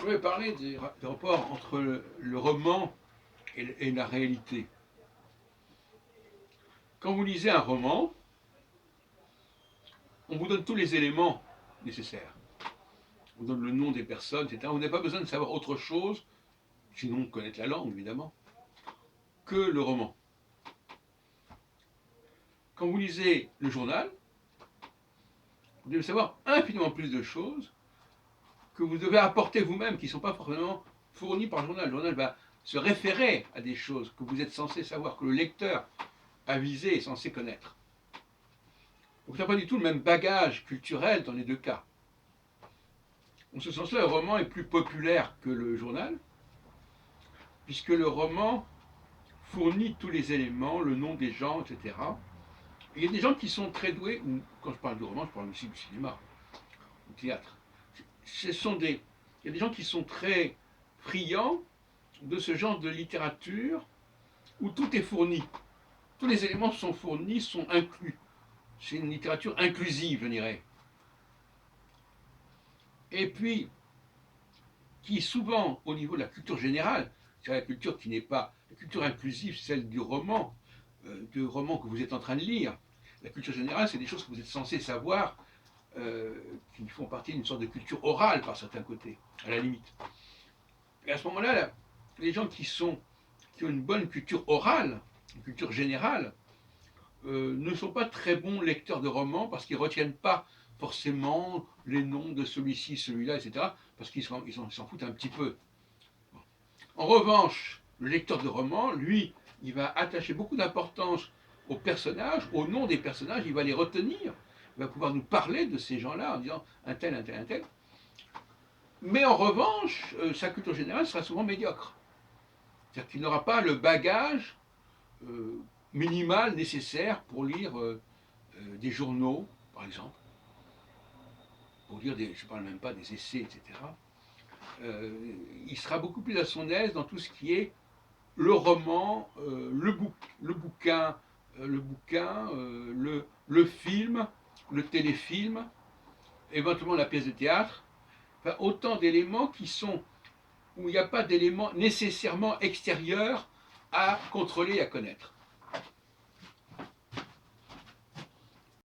Je voulais parler des rapports entre le roman et la réalité. Quand vous lisez un roman, on vous donne tous les éléments nécessaires. On vous donne le nom des personnes, etc. Vous n'avez pas besoin de savoir autre chose, sinon connaître la langue, évidemment, que le roman. Quand vous lisez le journal, vous devez savoir infiniment plus de choses que vous devez apporter vous-même, qui ne sont pas forcément fournies par le journal. Le journal va se référer à des choses que vous êtes censé savoir, que le lecteur avisé est censé connaître. Donc, il n'y a pas du tout le même bagage culturel dans les deux cas. En ce sens-là, le roman est plus populaire que le journal, puisque le roman fournit tous les éléments, le nom des gens, etc. Et il y a des gens qui sont très doués, ou quand je parle de roman, je parle aussi du cinéma, du théâtre. Il y a des gens qui sont très friands de ce genre de littérature où tout est fourni. Tous les éléments sont fournis, sont inclus. C'est une littérature inclusive, je dirais. Et puis, qui souvent, au niveau de la culture générale, c'est la culture qui n'est pas la culture inclusive, celle du roman que vous êtes en train de lire. La culture générale, c'est des choses que vous êtes censé savoir, qui font partie d'une sorte de culture orale par certains côtés, à la limite. Et à ce moment-là, les gens qui ont une bonne culture orale, une culture générale, ne sont pas très bons lecteurs de romans parce qu'ils ne retiennent pas forcément les noms de celui-ci, celui-là, etc. Parce qu'ils s'en foutent un petit peu. En revanche, le lecteur de romans, lui, il va attacher beaucoup d'importance aux personnages, aux noms des personnages, il va les retenir, il va pouvoir nous parler de ces gens-là en disant un tel, un tel, un tel. Mais en revanche, sa culture générale sera souvent médiocre. C'est-à-dire qu'il n'aura pas le bagage minimal nécessaire pour lire des journaux, par exemple, pour lire je ne parle même pas des essais, etc. Il sera beaucoup plus à son aise dans tout ce qui est le roman, le film, le téléfilm, éventuellement la pièce de théâtre. Enfin, autant d'éléments où il n'y a pas d'éléments nécessairement extérieurs à contrôler et à connaître.